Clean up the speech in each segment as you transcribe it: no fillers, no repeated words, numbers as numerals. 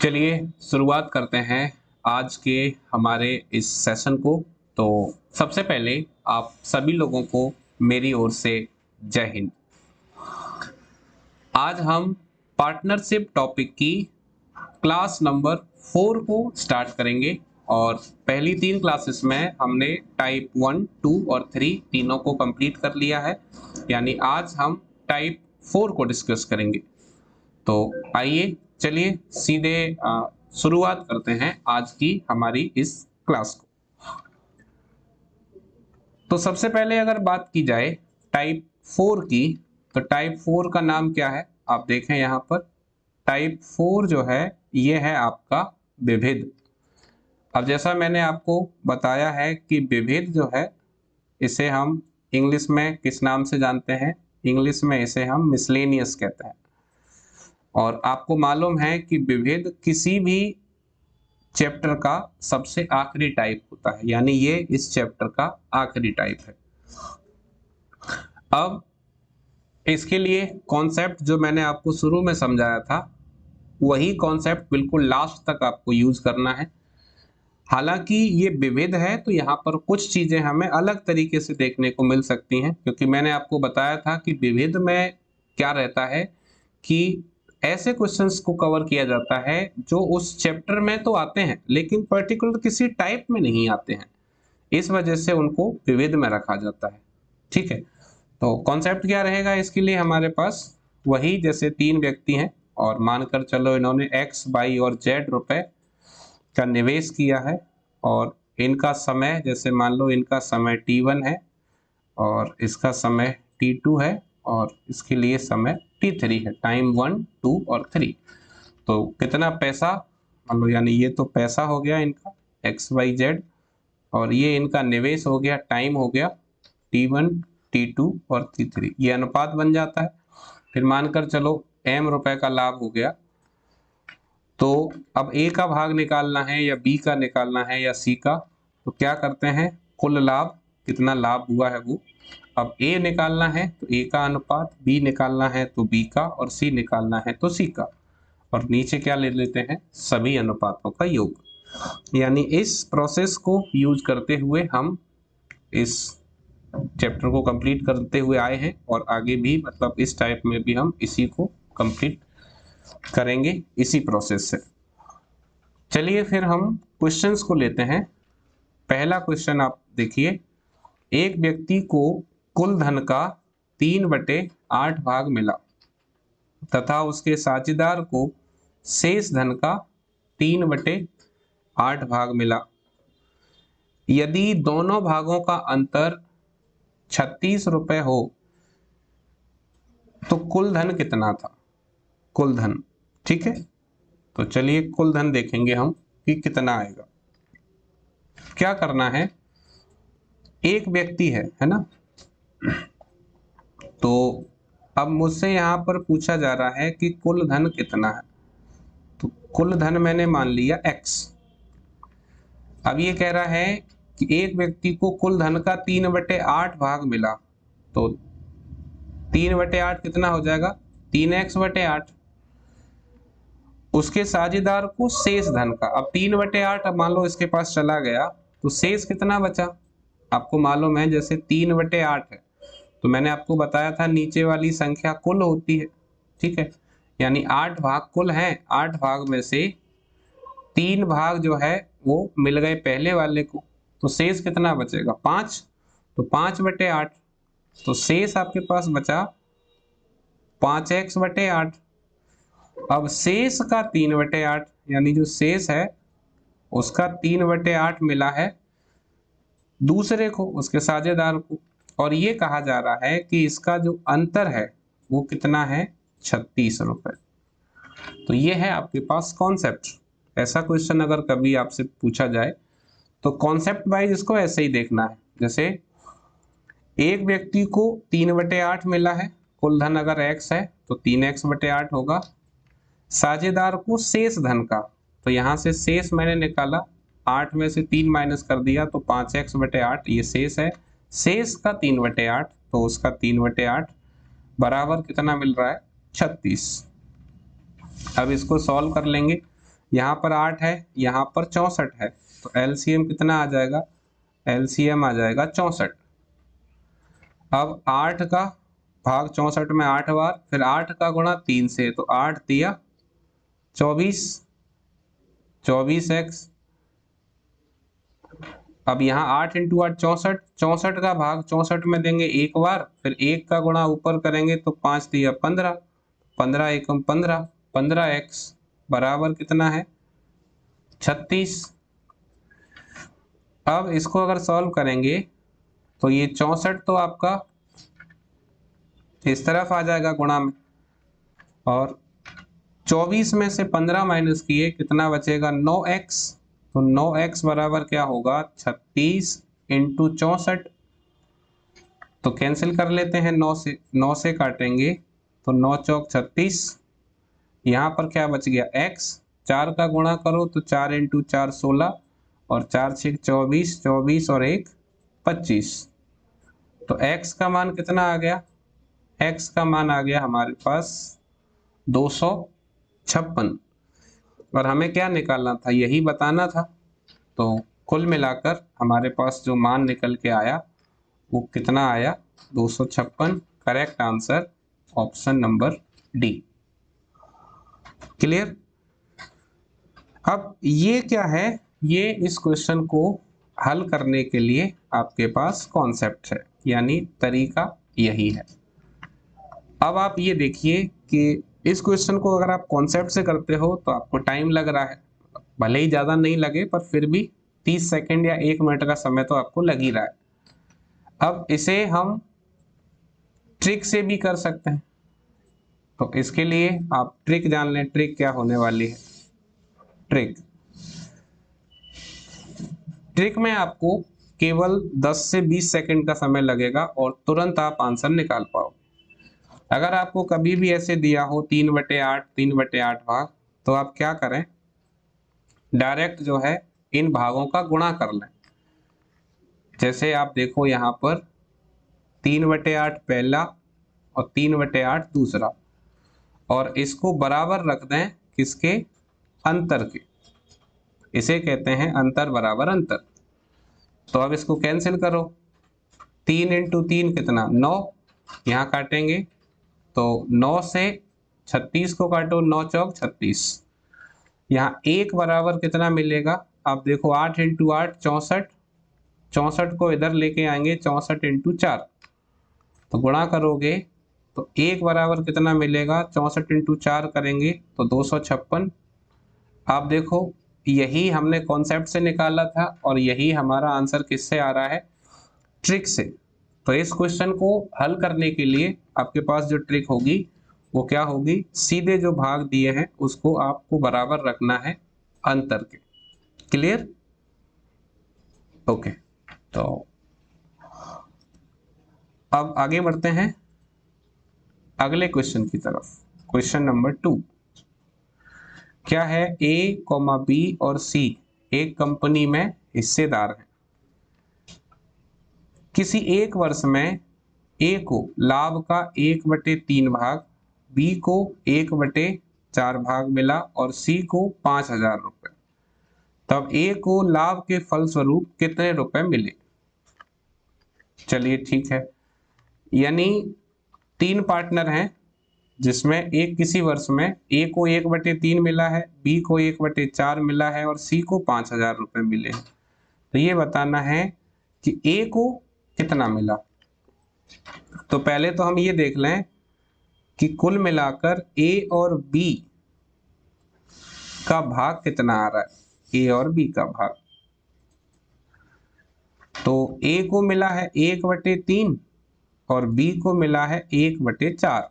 चलिए शुरुआत करते हैं आज के हमारे इस सेशन को। तो सबसे पहले आप सभी लोगों को मेरी ओर से जय हिंद। आज हम पार्टनरशिप टॉपिक की क्लास नंबर 4 को स्टार्ट करेंगे और पहली 3 क्लासेस में हमने टाइप 1, 2 और 3 तीनों को कंप्लीट कर लिया है, यानी आज हम टाइप 4 को डिस्कस करेंगे। तो आइए चलिए सीधे शुरुआत करते हैं आज की हमारी इस क्लास को। तो सबसे पहले अगर बात की जाए टाइप 4 की, तो टाइप 4 का नाम क्या है आप देखें यहाँ पर। टाइप 4 जो है ये है आपका विविध। अब जैसा मैंने आपको बताया है कि विविध जो है इसे हम इंग्लिश में किस नाम से जानते हैं, इंग्लिश में इसे हम मिसलेनियस कहते हैं। और आपको मालूम है कि विविध किसी भी चैप्टर का सबसे आखिरी टाइप होता है, यानी ये इस चैप्टर का आखिरी टाइप है। अब इसके लिए कॉन्सेप्ट जो मैंने आपको शुरू में समझाया था वही कॉन्सेप्ट बिल्कुल लास्ट तक आपको यूज करना है। हालांकि ये विविध है तो यहाँ पर कुछ चीजें हमें अलग तरीके से देखने को मिल सकती हैं, क्योंकि मैंने आपको बताया था कि विविध में क्या रहता है कि ऐसे क्वेश्चंस को कवर किया जाता है जो उस चैप्टर में तो आते हैं लेकिन पर्टिकुलर किसी टाइप में नहीं आते हैं, इस वजह से उनको विविध में रखा जाता है। ठीक है, तो कॉन्सेप्ट क्या रहेगा इसके लिए हमारे पास, वही जैसे 3 व्यक्ति हैं और मानकर चलो इन्होंने x, y और z रुपए का निवेश किया है और इनका समय, जैसे मान लो इनका समय t1 है और इसका समय t2 है और इसके लिए समय t3 है, टाइम 1, 2 और 3। तो कितना पैसा मान लो, यानी ये तो पैसा हो गया इनका x, y, z और ये इनका निवेश हो गया, टाइम हो गया t1, t2 और t3, ये अनुपात बन जाता है। फिर मानकर चलो m रुपए का लाभ हो गया, तो अब a का भाग निकालना है या b का निकालना है या c का, तो क्या करते हैं कुल लाभ, कितना लाभ हुआ है वो। अब a निकालना है तो a का अनुपात, b निकालना है तो b का और c निकालना है तो c का, और नीचे क्या ले लेते हैं सभी अनुपातों का योग। यानी इस प्रोसेस को यूज करते हुए हम इस चैप्टर को कंप्लीट करते हुए आए हैं और आगे भी मतलब इस टाइप में भी हम इसी को कंप्लीट करेंगे इसी प्रोसेस से। चलिए फिर हम क्वेश्चंस को लेते हैं। पहला क्वेश्चन आप देखिए, एक व्यक्ति को कुल धन का 3/8 भाग मिला तथा उसके साझेदार को शेष धन का 3/8 भाग मिला। यदि दोनों भागों का अंतर 36 रुपए हो तो कुल धन कितना था, कुल धन। ठीक है, तो चलिए कुल धन देखेंगे हम कि कितना आएगा। क्या करना है, एक व्यक्ति है ना, तो अब मुझसे यहां पर पूछा जा रहा है कि कुल धन कितना है, तो कुल धन मैंने मान लिया x। अब ये कह रहा है कि एक व्यक्ति को कुल धन का 3/8 भाग मिला, तो 3/8 कितना हो जाएगा 3x/8। उसके साझेदार को शेष धन का, अब 3/8 अब मान लो इसके पास चला गया तो शेष कितना बचा, आपको मालूम है जैसे 3/8 है तो मैंने आपको बताया था नीचे वाली संख्या कुल होती है। ठीक है, यानी 8 भाग कुल हैं, 8 भाग में से 3 भाग जो है वो मिल गए पहले वाले को, तो शेष कितना बचेगा 5, तो 5/8, तो शेष आपके पास बचा 5x/8। अब शेष का 3/8, यानी जो शेष है उसका 3/8 मिला है दूसरे को, उसके साझेदार को, और ये कहा जा रहा है कि इसका जो अंतर है वो कितना है 36 रुपए। तो ये है आपके पास कॉन्सेप्ट। ऐसा क्वेश्चन अगर कभी आपसे पूछा जाए तो कॉन्सेप्ट वाइज इसको ऐसे ही देखना है, जैसे एक व्यक्ति को 3/8 मिला है, कुल धन अगर x है तो 3x/8 होगा, साझेदार को शेष धन का, तो यहाँ से शेष मैंने निकाला, 8 में से 3 माइनस कर दिया तो 5x/8 ये शेष है, शेष का 3/8 तो उसका 3/8 बराबर कितना मिल रहा है 36। अब इसको सॉल्व कर लेंगे, यहाँ पर 8 है, यहाँ पर 64 है, तो एलसीएम कितना आ जाएगा, एलसीएम आ जाएगा 64। अब 8 का भाग 64 में 8 बार, फिर 8 का गुणा 3 से, तो 8 दिया 24, 24x। अब यहाँ 8 इंटू 8 64, 64 का भाग 64 में देंगे एक बार, फिर 1 का गुणा ऊपर करेंगे तो 5 दिया 15, 15 एकम 15, 15x बराबर कितना है 36। अब इसको अगर सॉल्व करेंगे तो ये 64 तो आपका इस तरफ आ जाएगा गुणा में, और 24 में से 15 माइनस किए कितना बचेगा 9x, तो 9x बराबर क्या होगा 36 इंटू 64, तो कैंसिल कर लेते हैं 9 से काटेंगे तो 9 चौक 36, यहाँ पर क्या बच गया x, 4 का गुणा करो तो 4 इंटू 4 16, और 4 6 24, 24 और 1 25, तो x का मान कितना आ गया, x का मान आ गया हमारे पास 256, और हमें क्या निकालना था, यही बताना था। तो कुल मिलाकर हमारे पास जो मान निकल के आया वो कितना आया 256। Correct answer option number D. Clear. अब ये क्या है, ये इस क्वेश्चन को हल करने के लिए आपके पास कॉन्सेप्ट है, यानी तरीका यही है। अब आप ये देखिए कि इस क्वेश्चन को अगर आप कॉन्सेप्ट से करते हो तो आपको टाइम लग रहा है, भले ही ज़्यादा नहीं लगे पर फिर भी 30 सेकंड या 1 मिनट का समय तो आपको लग ही रहा है। अब इसे हम ट्रिक से भी कर सकते हैं, तो इसके लिए आप ट्रिक जान लें। ट्रिक क्या होने वाली है, ट्रिक में आपको केवल 10 से 20 सेकंड का समय लगेगा और तुरंत आप आंसर निकाल पाओ। अगर आपको कभी भी ऐसे दिया हो 3/8 3/8 भाग, तो आप क्या करें, डायरेक्ट जो है इन भागों का गुणा कर लें। जैसे आप देखो यहाँ पर 3/8 पहला और 3/8 दूसरा, और इसको बराबर रख दें किसके, अंतर के, इसे कहते हैं अंतर बराबर अंतर। तो अब इसको कैंसिल करो, 3 इंटू 3 कितना 9, यहाँ काटेंगे तो 9 से 36 को काटो, 9 चौक 36, यहाँ 1 बराबर कितना मिलेगा, आप देखो 8 इंटू 8 64, 64 को इधर लेके आएंगे 64 इंटू 4, तो गुणा करोगे तो 1 बराबर कितना मिलेगा, 64 इंटू 4 करेंगे तो 256। आप देखो यही हमने कॉन्सेप्ट से निकाला था और यही हमारा आंसर किससे आ रहा है, ट्रिक से। तो इस क्वेश्चन को हल करने के लिए आपके पास जो ट्रिक होगी वो क्या होगी, सीधे जो भाग दिए हैं उसको आपको बराबर रखना है अंतर के। क्लियर। ओके, तो अब आगे बढ़ते हैं अगले क्वेश्चन की तरफ। क्वेश्चन नंबर 2 क्या है, ए, बी और सी एक कंपनी में हिस्सेदार हैं। किसी एक वर्ष में ए को लाभ का 1/3 भाग, बी को 1/4 भाग मिला और सी को 5,000 रुपए। तब ए को लाभ के फलस्वरूप कितने रुपए मिले। चलिए ठीक है, यानी 3 पार्टनर हैं जिसमें एक किसी वर्ष में ए को 1/3 मिला है, बी को 1/4 मिला है और सी को 5,000 रुपए मिले हैं। तो ये बताना है कि ए को कितना मिला। तो पहले तो हम ये देख लें कि कुल मिलाकर ए और बी का भाग कितना आ रहा है, ए और बी का भाग। तो ए को मिला है 1/3 और बी को मिला है 1/4।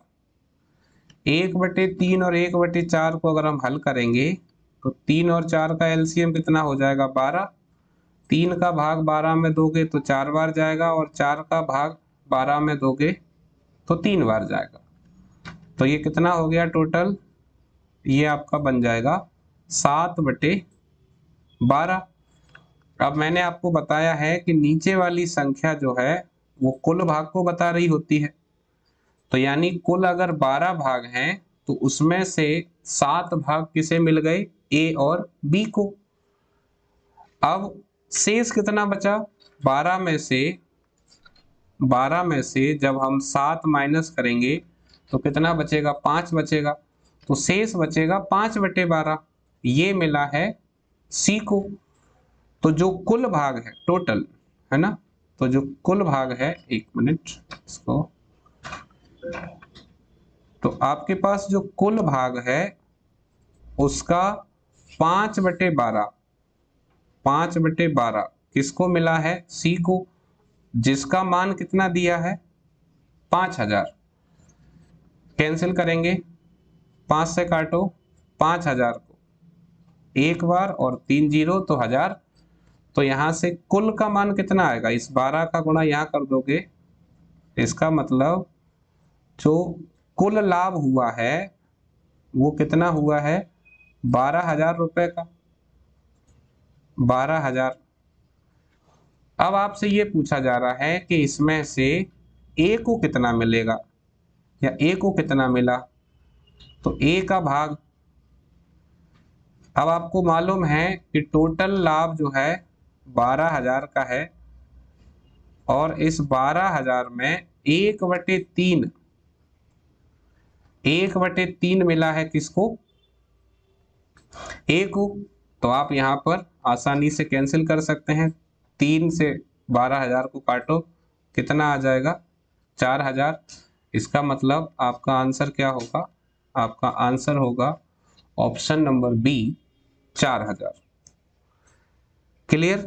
1/3 और 1/4 को अगर हम हल करेंगे तो 3 और 4 का एलसीएम कितना हो जाएगा 12। 3 का भाग 12 में दोगे तो 4 बार जाएगा और 4 का भाग 12 में दोगे तो 3 बार जाएगा। तो ये कितना हो गया टोटल, ये आपका बन जाएगा 7/12। अब मैंने आपको बताया है कि नीचे वाली संख्या जो है वो कुल भाग को बता रही होती है। तो यानी कुल अगर 12 भाग हैं तो उसमें से 7 भाग किसे मिल गए, ए और बी को। अब शेष कितना बचा? 12 में से जब हम 7 माइनस करेंगे तो कितना बचेगा? 5 बचेगा। तो शेष बचेगा 5/12, ये मिला है सी को। तो जो कुल भाग है टोटल, है ना, तो जो कुल भाग है, एक मिनट इसको, तो आपके पास जो कुल भाग है उसका 5/12, 5/12 किसको मिला है? सी को, जिसका मान कितना दिया है? 5000। कैंसिल करेंगे, 5 से काटो 5000 को एक बार और 3 जीरो तो 1000। तो यहां से कुल का मान कितना आएगा? इस 12 का गुणा यहां कर दोगे, इसका मतलब जो कुल लाभ हुआ है वो कितना हुआ है? 12,000 रुपए का, 12,000। अब आपसे ये पूछा जा रहा है कि इसमें से ए को कितना मिलेगा या ए को कितना मिला, तो ए का भाग। अब आपको मालूम है कि टोटल लाभ जो है 12,000 का है और इस 12,000 में 1/3, 1/3 मिला है किसको? ए को। तो आप यहां पर आसानी से कैंसिल कर सकते हैं, 3 से 12,000 को काटो, कितना आ जाएगा? 4,000। इसका मतलब आपका आंसर क्या होगा? आपका आंसर होगा ऑप्शन नंबर बी, 4,000। क्लियर?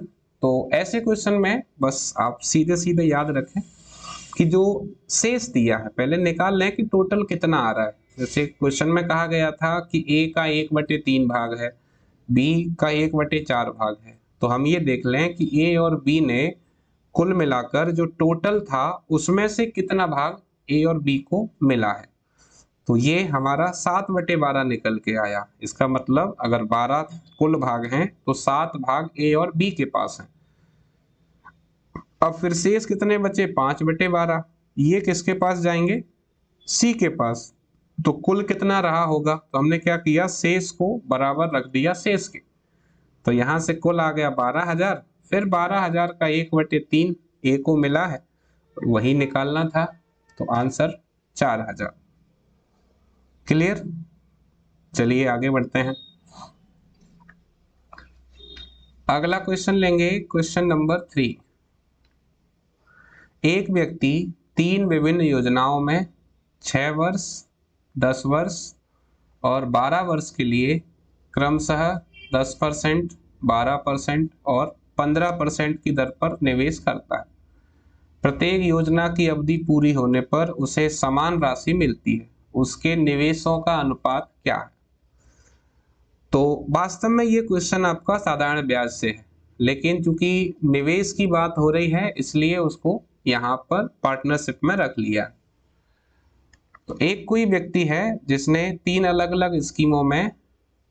तो ऐसे क्वेश्चन में बस आप सीधे सीधे याद रखें कि जो शेष दिया है पहले निकाल लें कि टोटल कितना आ रहा है। जैसे क्वेश्चन में कहा गया था कि ए का 1/3 भाग है, बी का 1/4 भाग है, तो हम ये देख लें कि ए और बी ने कुल मिलाकर जो टोटल था उसमें से कितना भाग ए और बी को मिला है। तो ये हमारा 7/12 निकल के आया। इसका मतलब अगर 12 कुल भाग हैं तो 7 भाग ए और बी के पास हैं। अब फिर शेष कितने बचे? 5/12। ये किसके पास जाएंगे? सी के पास। तो कुल कितना रहा होगा? तो हमने क्या किया? शेष को बराबर रख दिया शेष के। तो यहां से कुल आ गया 12,000, फिर 12,000 का 1/3 ए को मिला है, वही निकालना था। तो आंसर 4,000। क्लियर? चलिए आगे बढ़ते हैं। अगला क्वेश्चन लेंगे, क्वेश्चन नंबर 3। एक व्यक्ति 3 विभिन्न योजनाओं में 6 वर्ष, 10 वर्ष और 12 वर्ष के लिए क्रमशः 10%, 12% और 15% की दर पर निवेश करता है। प्रत्येक योजना की अवधि पूरी होने पर उसे समान राशि मिलती है। उसके निवेशों का अनुपात क्या है? तो वास्तव में ये क्वेश्चन आपका साधारण ब्याज से है, लेकिन चूंकि निवेश की बात हो रही है इसलिए उसको यहाँ पर पार्टनरशिप में रख लिया। तो एक कोई व्यक्ति है जिसने 3 अलग अलग स्कीमों में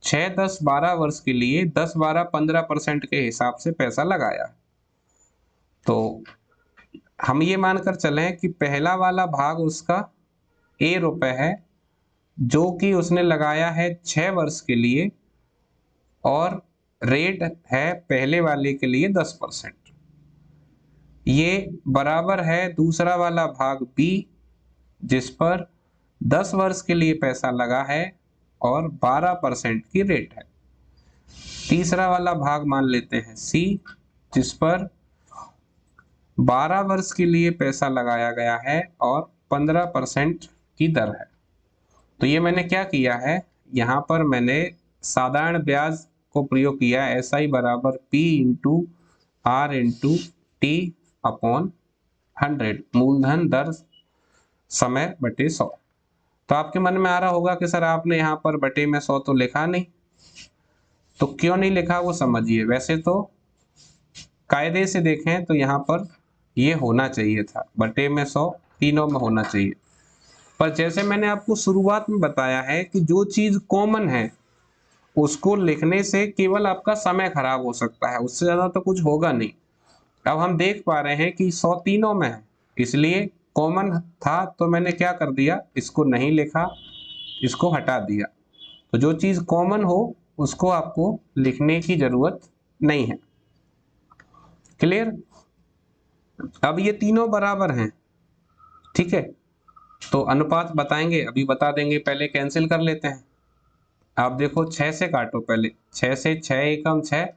6, 10, 12 वर्ष के लिए 10, 12, 15% के हिसाब से पैसा लगाया। तो हम ये मानकर चलें कि पहला वाला भाग उसका ए रुपए है, जो कि उसने लगाया है 6 वर्ष के लिए और रेट है पहले वाले के लिए 10%। ये बराबर है दूसरा वाला भाग बी, जिस पर 10 वर्ष के लिए पैसा लगा है और 12% की रेट है। तीसरा वाला भाग मान लेते हैं सी, जिस पर 12 वर्ष के लिए पैसा लगाया गया है और 15% की दर है। तो ये मैंने क्या किया है, यहाँ पर मैंने साधारण ब्याज को प्रयोग किया, SI बराबर P into R into T upon 100, मूलधन दर समय बटे 100। तो आपके मन में आ रहा होगा कि सर आपने यहाँ पर बटे में 100 तो लिखा नहीं, तो क्यों नहीं लिखा वो समझिए। वैसे तो कायदे से देखें तो यहाँ पर ये होना चाहिए था, बटे में 100 तीनों में होना चाहिए। पर जैसे मैंने आपको शुरुआत में बताया है कि जो चीज कॉमन है उसको लिखने से केवल आपका समय खराब हो सकता है, उससे ज्यादा तो कुछ होगा नहीं। अब हम देख पा रहे हैं कि 100 तीनों में है, इसलिए कॉमन था तो मैंने क्या कर दिया, इसको नहीं लिखा, इसको हटा दिया। तो जो चीज कॉमन हो उसको आपको लिखने की जरूरत नहीं है। क्लियर? अब ये तीनों बराबर हैं, ठीक है, तो अनुपात बताएंगे, अभी बता देंगे, पहले कैंसिल कर लेते हैं। आप देखो 6 से काटो, पहले 6 से 6 एकम 6,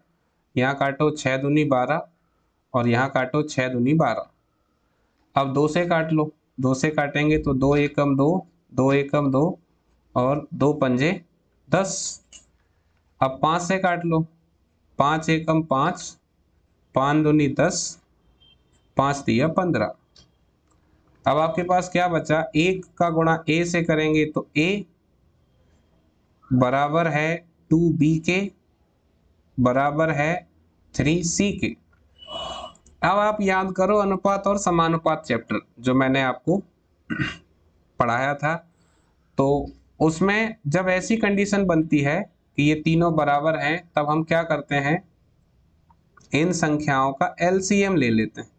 यहाँ काटो 6 दूनी 12 और यहाँ काटो 6 दूनी 12। अब 2 से काट लो, 2 से काटेंगे तो 2 एकम 2, 2 एकम 2 और 2 पंजे 10। अब 5 से काट लो, 5 एकम 5, 5 दूनी 10, 5 दिया 15। अब आपके पास क्या बचा, 1 का गुणा a से करेंगे तो a बराबर है 2b के बराबर है 3c के। अब आप याद करो अनुपात और समानुपात चैप्टर जो मैंने आपको पढ़ाया था, तो उसमें जब ऐसी कंडीशन बनती है कि ये तीनों बराबर हैं, तब हम क्या करते हैं, इन संख्याओं का एलसीएम ले लेते हैं।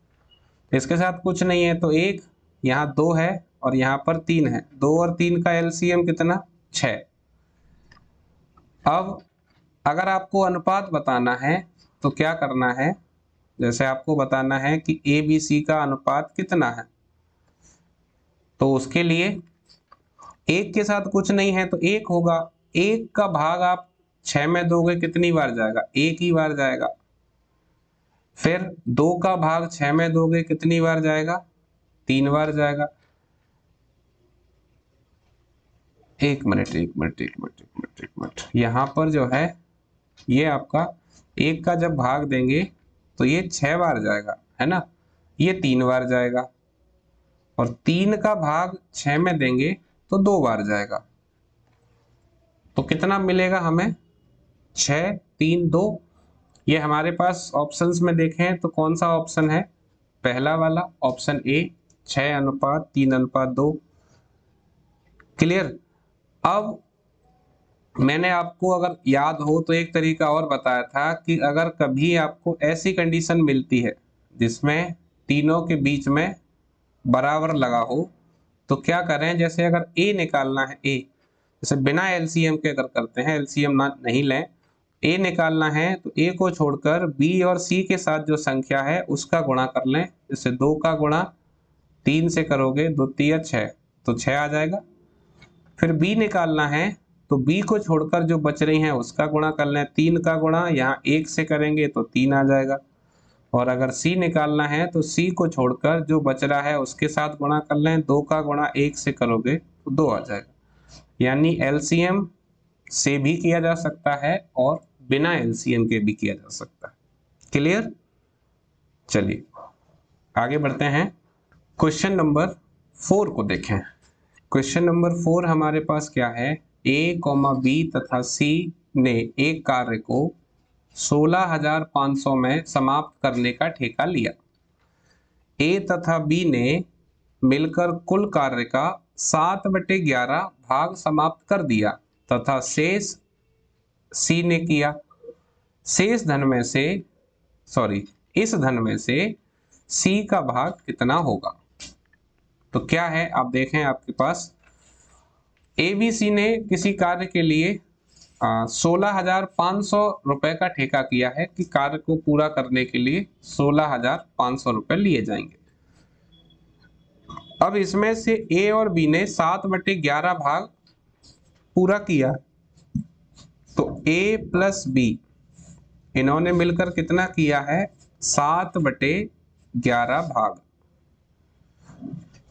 इसके साथ कुछ नहीं है तो 1, यहाँ 2 है और यहाँ पर 3 है, 2 और 3 का एलसीएम कितना, 6। अब अगर आपको अनुपात बताना है तो क्या करना है, जैसे आपको बताना है कि ए बी सी का अनुपात कितना है, तो उसके लिए 1 के साथ कुछ नहीं है तो 1 होगा। 1 का भाग आप 6 में दोगे कितनी बार जाएगा, 1 ही बार जाएगा। फिर 2 का भाग 6 में दोगे कितनी बार जाएगा, 3 बार जाएगा। एक मिनट, यहाँ पर जो है ये आपका 1 का जब भाग देंगे तो ये 6 बार जाएगा, है ना, ये 3 बार जाएगा। और 3 का भाग 6 में देंगे तो 2 बार जाएगा। तो कितना मिलेगा हमें, 6 3 2। ये हमारे पास ऑप्शंस में देखें तो कौन सा ऑप्शन है, पहला वाला ऑप्शन ए, 6 अनुपात 3 अनुपात 2। क्लियर? अब मैंने आपको अगर याद हो तो एक तरीका और बताया था कि अगर कभी आपको ऐसी कंडीशन मिलती है जिसमें तीनों के बीच में बराबर लगा हो तो क्या करें, जैसे अगर a निकालना है, a जैसे बिना एलसीएम के अगर करते हैं, एलसीएम ना नहीं लें, a निकालना है तो a को छोड़कर b और c के साथ जो संख्या है उसका गुणा कर लें। जैसे 2 का गुणा 3 से करोगे 2 तिया 6 तो 6 आ जाएगा। फिर b निकालना है तो b को छोड़कर जो बच रही हैं उसका गुणा कर लें, 3 का गुणा यहाँ 1 से करेंगे तो 3 आ जाएगा। और अगर c निकालना है तो c को छोड़कर जो बच रहा है उसके साथ गुणा कर लें, 2 का गुणा 1 से करोगे तो 2 आ जाएगा। यानी एलसीएम से भी किया जा सकता है और बिना एलसीएम के भी किया जा सकता है। क्लियर? चलिए आगे बढ़ते हैं, क्वेश्चन नंबर 4 को देखें। क्वेश्चन नंबर 4 हमारे पास क्या है, a, b तथा c ने एक कार्य को 16,500 में समाप्त करने का ठेका लिया। a तथा b ने मिलकर कुल कार्य का 7/11 भाग समाप्त कर दिया तथा शेष c ने किया। शेष धन में से इस धन में से c का भाग कितना होगा। तो क्या है, आप देखें आपके पास ABC ने किसी कार्य के लिए 16,500 रुपए का ठेका किया है कि कार्य को पूरा करने के लिए 16,500 रुपए लिए जाएंगे। अब इसमें से A और B ने 7/11 भाग पूरा किया, तो A प्लस B इन्होंने मिलकर कितना किया है, 7/11 भाग।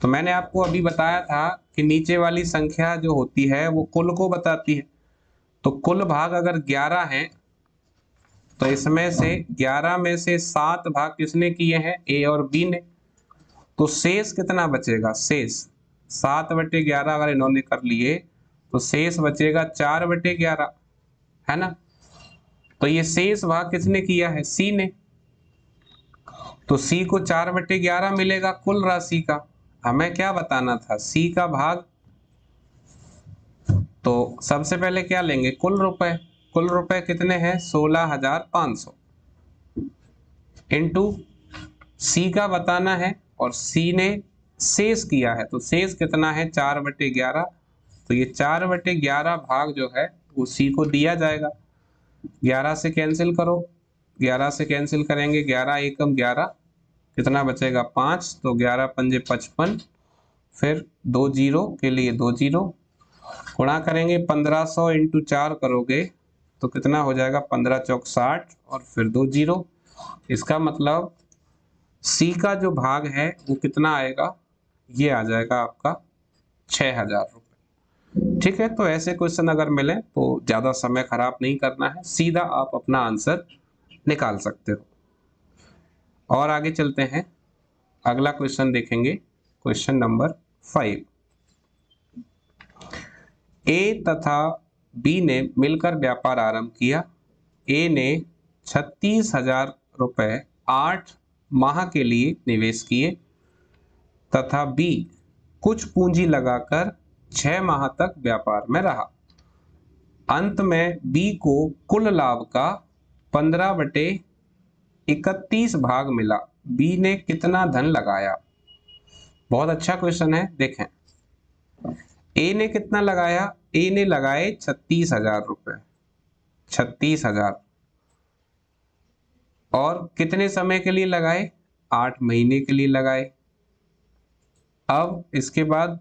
तो मैंने आपको अभी बताया था कि नीचे वाली संख्या जो होती है वो कुल को बताती है, तो कुल भाग अगर 11 है तो इसमें से 11 में से 7 भाग किसने किए हैं, A और B ने। तो शेष कितना बचेगा, शेष 7/11 अगर इन्होंने कर लिए तो शेष बचेगा 4/11, है ना। तो ये शेष भाग किसने किया है, C ने। तो C को 4/11 मिलेगा कुल राशि का। हमें क्या बताना था, C का भाग। तो सबसे पहले क्या लेंगे, कुल रुपए। कुल रुपए कितने हैं, 16,500 इंटू C का बताना है और C ने शेष किया है, तो शेष कितना है 4/11। तो ये 4/11 भाग जो है वो C को दिया जाएगा। 11 से कैंसिल करो, 11 से कैंसिल करेंगे, 11 एकम 11, कितना बचेगा 5, तो 11 पंजे 55, फिर 2 जीरो के लिए 2 जीरो, गुणा करेंगे 1500 इंटू 4 करोगे तो कितना हो जाएगा 15 चौक 60 और फिर 2 जीरो। इसका मतलब सी का जो भाग है वो कितना आएगा, ये आ जाएगा आपका 6000 रुपये। ठीक है, तो ऐसे क्वेश्चन अगर मिले तो ज़्यादा समय खराब नहीं करना है, सीधा आप अपना आंसर निकाल सकते हो। और आगे चलते हैं, अगला क्वेश्चन देखेंगे, क्वेश्चन नंबर 5। ए तथा बी ने मिलकर व्यापार आरंभ किया। ए ने 36,000 रुपये 8 माह के लिए निवेश किए तथा बी कुछ पूंजी लगाकर 6 माह तक व्यापार में रहा। अंत में बी को कुल लाभ का 15/31 भाग मिला। बी ने कितना धन लगाया? बहुत अच्छा क्वेश्चन है, देखें। ए ने कितना लगाया? ए ने लगाए 36,000 रुपये, 36,000, और कितने समय के लिए लगाए? 8 महीने के लिए लगाए। अब इसके बाद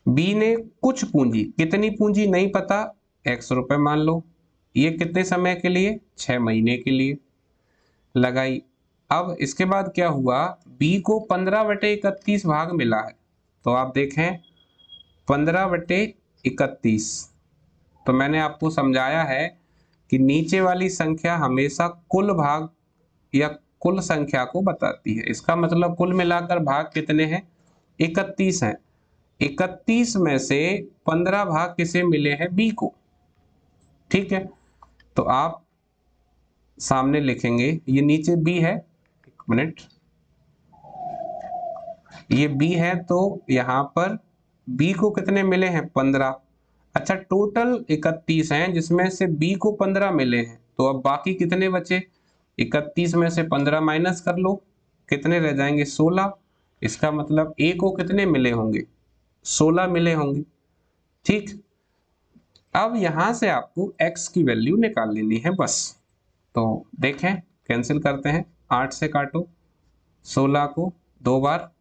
बी ने कुछ पूंजी, कितनी पूंजी नहीं पता, x रुपए मान लो, ये कितने समय के लिए? 6 महीने के लिए लगाई। अब इसके बाद क्या हुआ, बी को 15/31 भाग मिला है, तो आप देखें 15/31, तो मैंने आपको समझाया है कि नीचे वाली संख्या हमेशा कुल भाग या कुल संख्या को बताती है। इसका मतलब कुल मिलाकर भाग कितने हैं? 31 हैं। 31 में से 15 भाग किसे मिले हैं? बी को। ठीक है, तो आप सामने लिखेंगे, ये नीचे बी है, एक मिनट, ये बी है, तो यहां पर बी को कितने मिले हैं? 15। अच्छा, टोटल 31 हैं जिसमें से बी को 15 मिले हैं, तो अब बाकी कितने बचे? 31 में से 15 माइनस कर लो, कितने रह जाएंगे? 16। इसका मतलब ए को कितने मिले होंगे? 16 मिले होंगे। ठीक, अब यहां से आपको x की वैल्यू निकाल लेनी है बस। तो देखें, कैंसिल करते हैं, 8 से काटो 16 को 2 बार,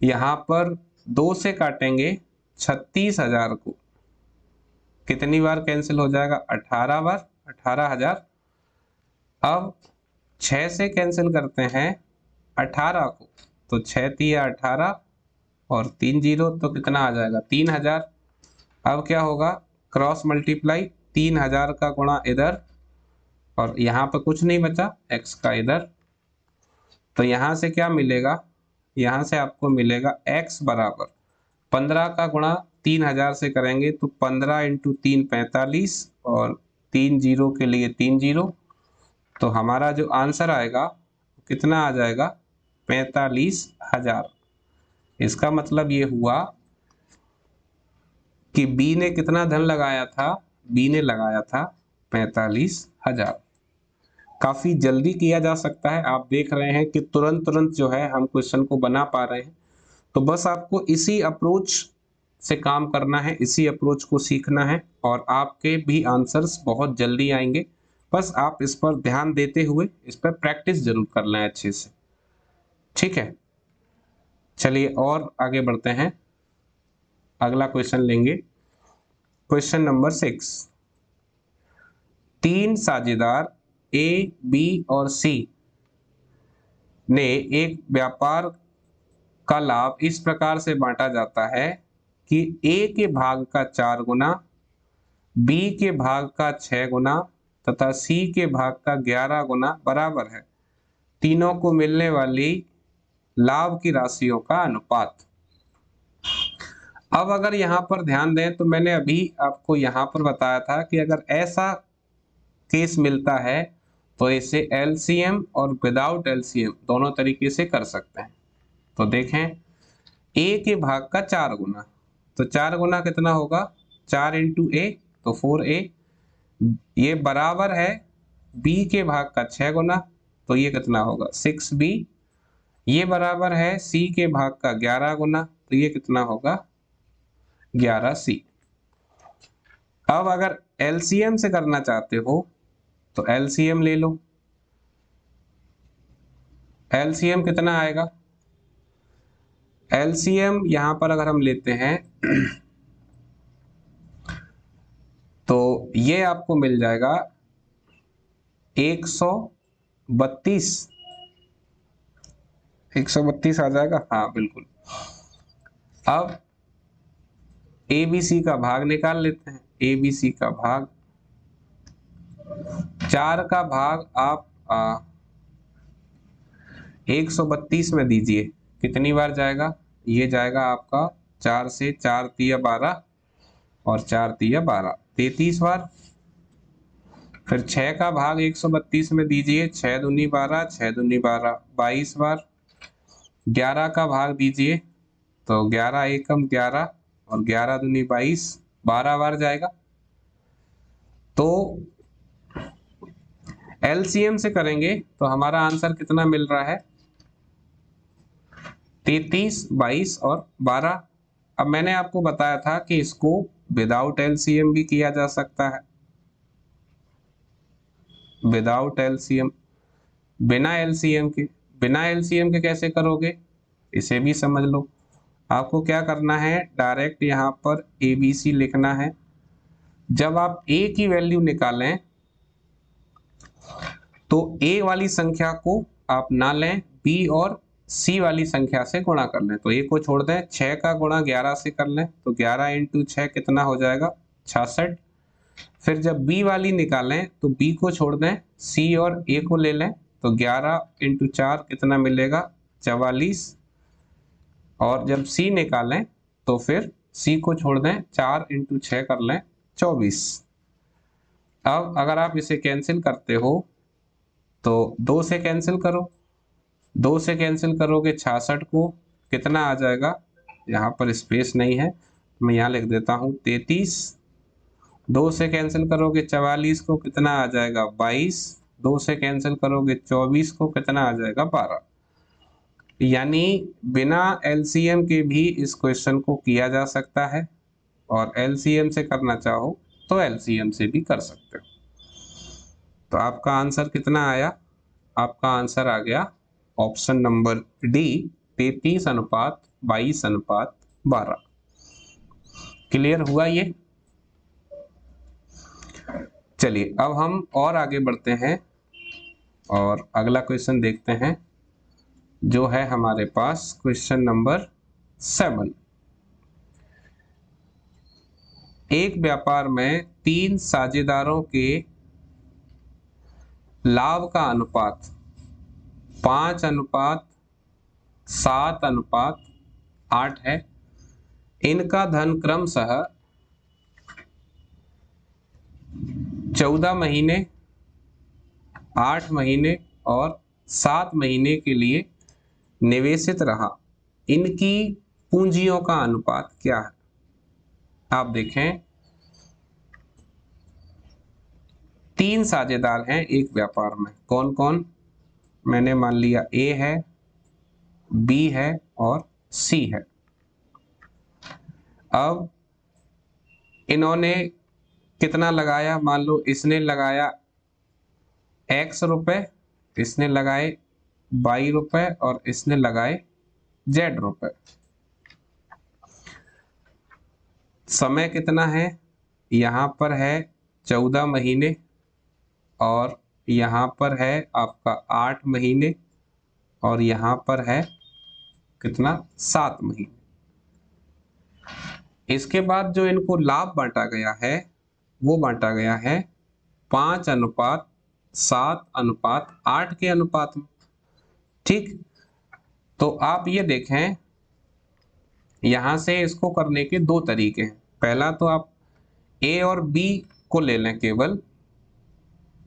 यहां पर 2 से काटेंगे 36,000 को, कितनी बार कैंसिल हो जाएगा? 18 बार, 18,000। अब 6 से कैंसिल करते हैं 18 को, तो 6 तिया 18 और 3 जीरो, तो कितना आ जाएगा? 3,000। अब क्या होगा? क्रॉस मल्टीप्लाई, 3,000 का गुणा इधर, और यहाँ पर कुछ नहीं बचा, x का इधर, तो यहाँ से क्या मिलेगा? यहाँ से आपको मिलेगा x बराबर 15 का गुणा 3,000 से करेंगे तो 15 इंटू 3 45, और 3 जीरो के लिए 3 जीरो, तो हमारा जो आंसर आएगा कितना आ जाएगा? 45,000। इसका मतलब ये हुआ कि बी ने कितना धन लगाया था? बी ने लगाया था 45,000। काफी जल्दी किया जा सकता है, आप देख रहे हैं कि तुरंत तुरंत जो है हम क्वेश्चन को बना पा रहे हैं। तो बस आपको इसी अप्रोच से काम करना है, इसी अप्रोच को सीखना है, और आपके भी आंसर्स बहुत जल्दी आएंगे। बस आप इस पर ध्यान देते हुए इस पर प्रैक्टिस जरूर कर लें अच्छे से। ठीक है, चलिए और आगे बढ़ते हैं, अगला क्वेश्चन लेंगे, क्वेश्चन नंबर 6। 3 साझेदार ए, बी और सी ने एक व्यापार का लाभ इस प्रकार से बांटा जाता है कि ए के भाग का 4 गुना, बी के भाग का 6 गुना तथा सी के भाग का 11 गुना बराबर है तीनों को मिलने वाली लाभ की राशियों का अनुपात। अब अगर यहां पर ध्यान दें तो मैंने अभी आपको यहां पर बताया था कि अगर ऐसा केस मिलता है तो इसे एलसीएम और विदाउट एलसीएम दोनों तरीके से कर सकते हैं। तो देखें, ए के भाग का 4 गुना, तो 4 गुना कितना होगा? 4 इंटू ए, तो 4a, ये बराबर है बी के भाग का 6 गुना, तो ये कितना होगा? 6b, ये बराबर है सी के भाग का 11 गुना, तो ये कितना होगा? 11c। अब अगर एलसीएम से करना चाहते हो तो एलसीएम ले लो। एलसीएम कितना आएगा? एलसीएम यहां पर अगर हम लेते हैं तो ये आपको मिल जाएगा 132। 132 आ जाएगा, हाँ बिल्कुल। अब एबीसी का भाग निकाल लेते हैं। एबीसी का भाग 4 का भाग आप 132 में दीजिए, कितनी बार जाएगा? ये जाएगा आपका 4 से 4 तिया 12 और 4 तिया 12, 33 बार। फिर 6 का भाग 132 में दीजिए, 6 दूनी 12, 6 दूनी 12, 22 बार। 11 का भाग दीजिए तो 11 एकम 11 और 11 दूनी 22, 12 बार जाएगा। तो एलसीएम से करेंगे तो हमारा आंसर कितना मिल रहा है? 33, 22 और 12। अब मैंने आपको बताया था कि इसको विदाउट एलसीएम भी किया जा सकता है। विदाउट एलसीएम, बिना एलसीएम के। बिना एलसीएम के कैसे करोगे, इसे भी समझ लो। आपको क्या करना है, डायरेक्ट यहाँ पर एबीसी लिखना है। जब आप ए की वैल्यू निकालें तो ए वाली संख्या को आप ना लें, बी और सी वाली संख्या से गुणा कर लें। तो ए को छोड़ दें, 6 का गुणा 11 से कर लें तो 11 इंटू 6 कितना हो जाएगा? 66। फिर जब बी वाली निकालें तो बी को छोड़ दें, सी और ए को ले लें तो 11 इंटू 4 कितना मिलेगा? 44। और जब सी निकालें तो फिर सी को छोड़ दें, 4 इंटू 6 कर लें 24। अब अगर आप इसे कैंसिल करते हो तो 2 से कैंसिल करो, 2 से कैंसिल करोगे 66 को, कितना आ जाएगा? यहाँ पर स्पेस नहीं है, मैं यहाँ लिख देता हूँ 33। 2 से कैंसिल करोगे 44 को, कितना आ जाएगा? 22। 2 से कैंसिल करोगे 24 को, कितना आ जाएगा? 12। यानी बिना एलसीएम के भी इस क्वेश्चन को किया जा सकता है, और एलसीएम से करना चाहो तो एलसीएम से भी कर सकते हो। तो आपका आंसर कितना आया? आपका आंसर आ गया ऑप्शन नंबर डी, 33:22:12। क्लियर हुआ ये? चलिए अब हम और आगे बढ़ते हैं और अगला क्वेश्चन देखते हैं, जो है हमारे पास क्वेश्चन नंबर 7। एक व्यापार में 3 साझेदारों के लाभ का अनुपात 5:7:8 है। इनका धन क्रमशः 14 महीने, 8 महीने और 7 महीने के लिए निवेशित रहा। इनकी पूंजियों का अनुपात क्या है? आप देखें, 3 साझेदार हैं एक व्यापार में। कौन कौन? मैंने मान लिया ए है, बी है और सी है। अब इन्होंने कितना लगाया? मान लो इसने लगाया x रुपए, इसने लगाए y रुपए और इसने लगाए z रुपए। समय कितना है? यहां पर है 14 महीने और यहां पर है आपका 8 महीने और यहां पर है कितना? 7 महीने। इसके बाद जो इनको लाभ बांटा गया है वो बांटा गया है 5:7:8 के अनुपात में। ठीक, तो आप ये देखें, यहां से इसको करने के 2 तरीके हैं। पहला तो आप ए और बी को ले लें केवल,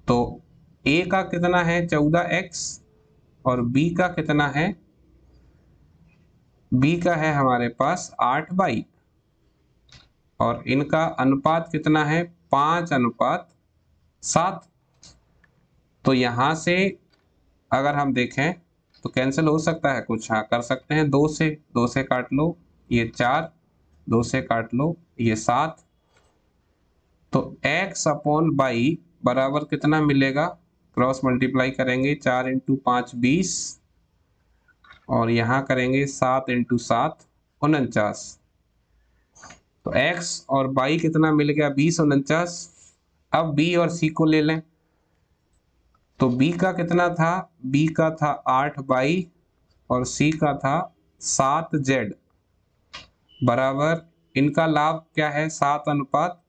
तो ए का कितना है? 14x और बी का कितना है? बी का है हमारे पास 8y और इनका अनुपात कितना है? 5:7। तो यहां से अगर हम देखें तो कैंसिल हो सकता है कुछ, हाँ कर सकते हैं। 2 से काट लो ये 4, 2 से काट लो ये 7, तो x अपॉन बाई बराबर कितना मिलेगा, क्रॉस मल्टीप्लाई करेंगे 4 इंटू 5 20 और यहाँ करेंगे 7 इंटू 7 49। तो x और बाई कितना मिल गया 20 49। अब b और c को ले लें, तो b का कितना था, b का था 8 बाई और c का था 7 z बराबर इनका लाभ क्या है 7 अनुपात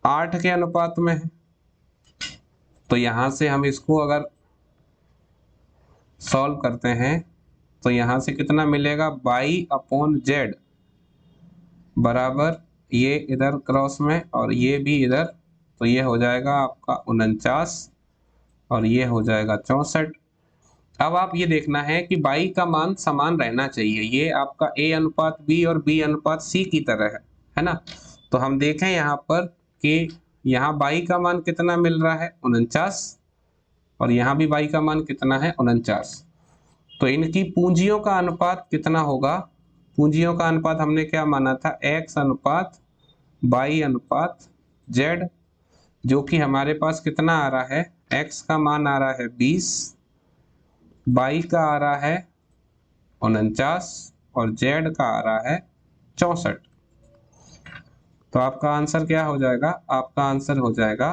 8 के अनुपात में है। तो यहां से हम इसको अगर सॉल्व करते हैं तो यहां से कितना मिलेगा बाई अपॉन जेड बराबर ये इधर क्रॉस में और ये भी इधर, तो ये हो जाएगा आपका 49 और ये हो जाएगा 64। अब आप ये देखना है कि बाई का मान समान रहना चाहिए, ये आपका a अनुपात b और b अनुपात c की तरह है ना। तो हम देखें यहाँ पर कि यहाँ बाई का मान कितना मिल रहा है 49 और यहाँ भी बाई का मान कितना है 49। तो इनकी पूंजियों का अनुपात कितना होगा, पूंजियों का अनुपात हमने क्या माना था x अनुपात बाई अनुपात z, जो कि हमारे पास कितना आ रहा है, x का मान आ रहा है 20, बाई का आ रहा है 49 और z का आ रहा है 64। तो आपका आंसर क्या हो जाएगा, आपका आंसर हो जाएगा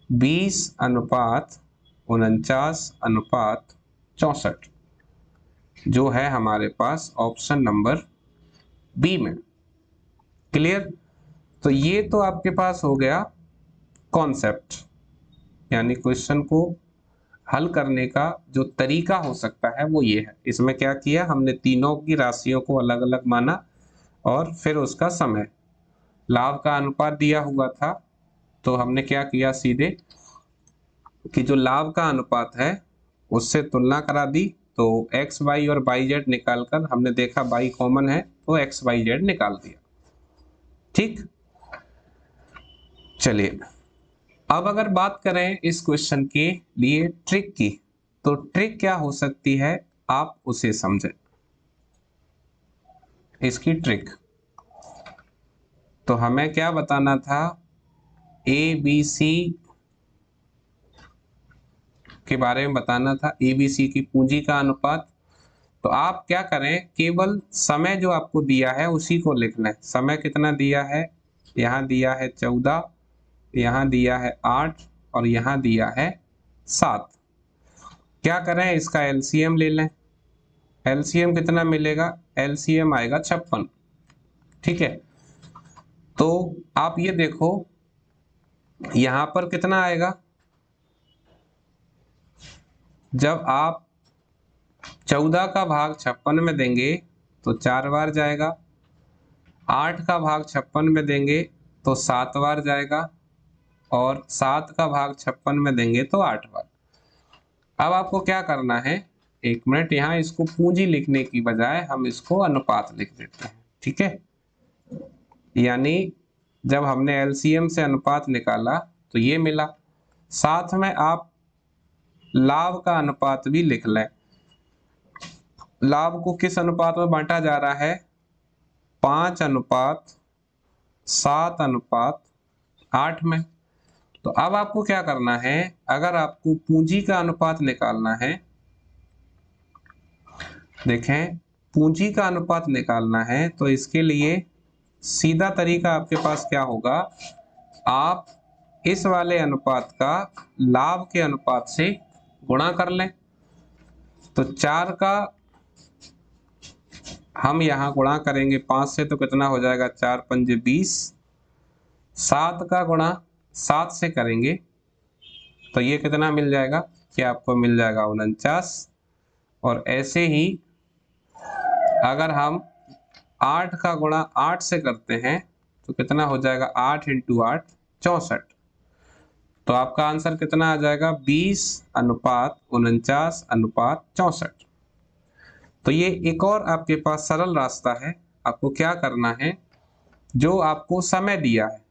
20 अनुपात 49 अनुपात 64, जो है हमारे पास ऑप्शन नंबर बी में। क्लियर। तो ये तो आपके पास हो गया कॉन्सेप्ट, यानी क्वेश्चन को हल करने का जो तरीका हो सकता है वो ये है। इसमें क्या किया हमने, तीनों की राशियों को अलग अलग माना और फिर उसका समय, लाभ का अनुपात दिया हुआ था तो हमने क्या किया सीधे कि जो लाभ का अनुपात है उससे तुलना करा दी, तो एक्स वाई और बाई जेड निकालकर हमने देखा बाई कॉमन है तो एक्स वाई जेड निकाल दिया। ठीक, चलिए अब अगर बात करें इस क्वेश्चन के लिए ट्रिक की, तो ट्रिक क्या हो सकती है आप उसे समझें। इसकी ट्रिक, तो हमें क्या बताना था, ए बी सी के बारे में बताना था, ए बी सी की पूंजी का अनुपात। तो आप क्या करें, केवल समय जो आपको दिया है उसी को लिख लें। समय कितना दिया है, यहाँ दिया है 14, यहाँ दिया है 8 और यहाँ दिया है 7। क्या करें, इसका एलसीएम ले लें। एलसीएम कितना मिलेगा, एलसीएम आएगा 56। ठीक है, तो आप ये देखो यहां पर कितना आएगा, जब आप 14 का भाग 56 में देंगे तो 4 बार जाएगा, 8 का भाग 56 में देंगे तो 7 बार जाएगा और 7 का भाग 56 में देंगे तो 8 बार। अब आपको क्या करना है, एक मिनट, यहाँ इसको पूंजी लिखने की बजाय हम इसको अनुपात लिख देते हैं। ठीक है, यानी जब हमने एलसीएम से अनुपात निकाला तो ये मिला, साथ में आप लाभ का अनुपात भी लिख लें। लाभ को किस अनुपात में बांटा जा रहा है, 5 अनुपात 7 अनुपात 8 में। तो अब आपको क्या करना है, अगर आपको पूंजी का अनुपात निकालना है, देखें पूंजी का अनुपात निकालना है तो इसके लिए सीधा तरीका आपके पास क्या होगा, आप इस वाले अनुपात का लाभ के अनुपात से गुणा कर लें। तो 4 का हम यहाँ गुणा करेंगे 5 से तो कितना हो जाएगा, 4 पंजे 20। 7 का गुणा 7 से करेंगे तो ये कितना मिल जाएगा, कि आपको मिल जाएगा 49। और ऐसे ही अगर हम 8 का गुणा 8 से करते हैं तो कितना हो जाएगा, 8 इंटू 8 64। तो आपका आंसर कितना आ जाएगा, 20 अनुपात 49 अनुपात 64। तो ये एक और आपके पास सरल रास्ता है। आपको क्या करना है, जो आपको समय दिया है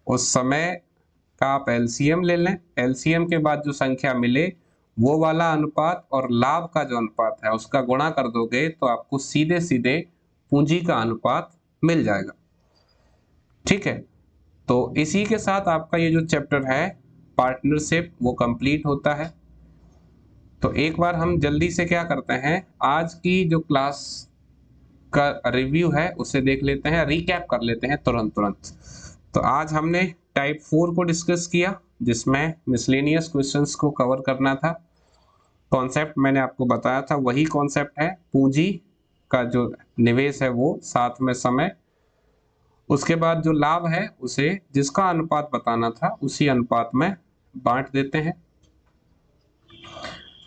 उस समय का आप एलसीएम ले लें, एलसीएम के बाद जो संख्या मिले वो वाला अनुपात और लाभ का जो अनुपात है उसका गुणा कर दोगे तो आपको सीधे सीधे पूंजी का अनुपात मिल जाएगा। ठीक है, तो इसी के साथ आपका ये जो चैप्टर है पार्टनरशिप वो कंप्लीट होता है। तो एक बार हम जल्दी से क्या करते हैं, आज की जो क्लास का रिव्यू है उसे देख लेते हैं, रिकैप कर लेते हैं तुरंत तुरंत। तो आज हमने टाइप 4 को डिस्कस किया जिसमें मिसलेनियस क्वेश्चंस को कवर करना था। कॉन्सेप्ट मैंने आपको बताया था, वही कॉन्सेप्ट है, पूंजी का जो निवेश है वो, साथ में समय, उसके बाद जो लाभ है उसे जिसका अनुपात बताना था उसी अनुपात में बांट देते हैं।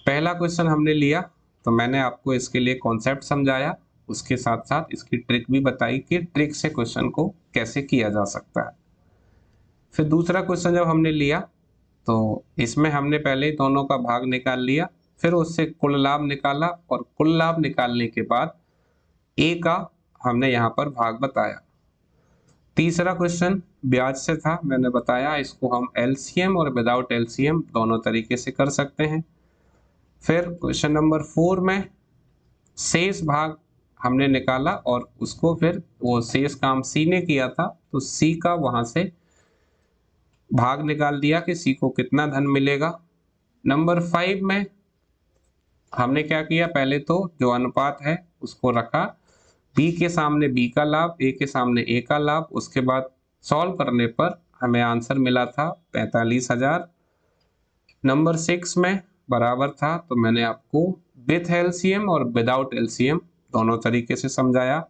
पहला क्वेश्चन हमने लिया तो मैंने आपको इसके लिए कॉन्सेप्ट समझाया, उसके साथ साथ इसकी ट्रिक भी बताई कि ट्रिक से क्वेश्चन को कैसे किया जा सकता है। फिर दूसरा क्वेश्चन जब हमने लिया तो इसमें हमने पहले दोनों का भाग निकाल लिया, फिर उससे कुल लाभ निकाला और कुल लाभ निकालने के बाद ए का हमने यहाँ पर भाग बताया। तीसरा क्वेश्चन ब्याज से था, मैंने बताया इसको हम एलसीएम और विदाउट एलसीएम दोनों तरीके से कर सकते हैं। फिर क्वेश्चन नंबर 4 में शेष भाग हमने निकाला और उसको फिर वो शेष काम सी ने किया था तो सी का वहां से भाग निकाल दिया कि सी को कितना धन मिलेगा। नंबर 5 में हमने क्या किया, पहले तो जो अनुपात है उसको रखा, बी के सामने बी का लाभ, ए के सामने ए का लाभ, उसके बाद सॉल्व करने पर हमें आंसर मिला था 45,000। नंबर 6 में बराबर था तो मैंने आपको विथ एलसीएम और विदाउट एलसीएम दोनों तरीके से समझाया।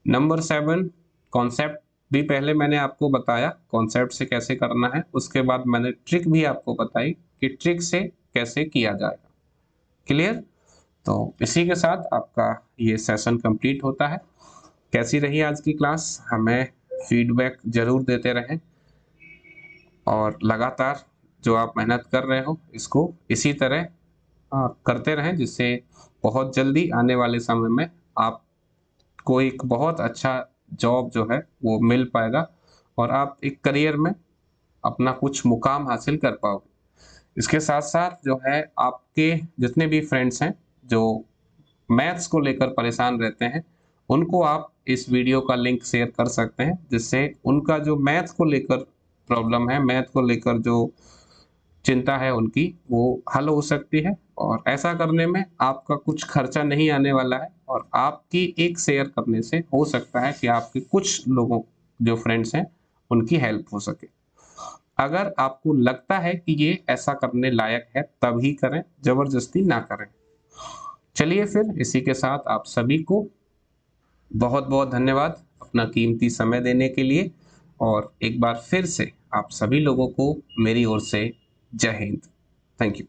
नंबर 7 कॉन्सेप्ट भी पहले मैंने आपको बताया कॉन्सेप्ट से कैसे करना है, उसके बाद मैंने ट्रिक भी आपको बताई कि ट्रिक से कैसे किया जाएगा। क्लियर? तो इसी के साथ आपका ये सेशन कंप्लीट होता है। कैसी रही आज की क्लास, हमें फीडबैक जरूर देते रहें और लगातार जो आप मेहनत कर रहे हो इसको इसी तरह करते रहें, जिससे बहुत जल्दी आने वाले समय में आपको एक बहुत अच्छा जॉब जो है वो मिल पाएगा और आप एक करियर में अपना कुछ मुकाम हासिल कर पाओगे। इसके साथ साथ जो है आपके जितने भी फ्रेंड्स हैं जो मैथ्स को लेकर परेशान रहते हैं उनको आप इस वीडियो का लिंक शेयर कर सकते हैं, जिससे उनका जो मैथ्स को लेकर प्रॉब्लम है, मैथ को लेकर जो चिंता है उनकी, वो हल हो सकती है। और ऐसा करने में आपका कुछ खर्चा नहीं आने वाला है और आपकी एक शेयर करने से हो सकता है कि आपके कुछ लोगों जो फ्रेंड्स हैं उनकी हेल्प हो सके। अगर आपको लगता है कि ये ऐसा करने लायक है तभी करें, जबरदस्ती ना करें। चलिए फिर इसी के साथ आप सभी को बहुत बहुत धन्यवाद अपना कीमती समय देने के लिए, और एक बार फिर से आप सभी लोगों को मेरी ओर से जय हिंद। Thank you.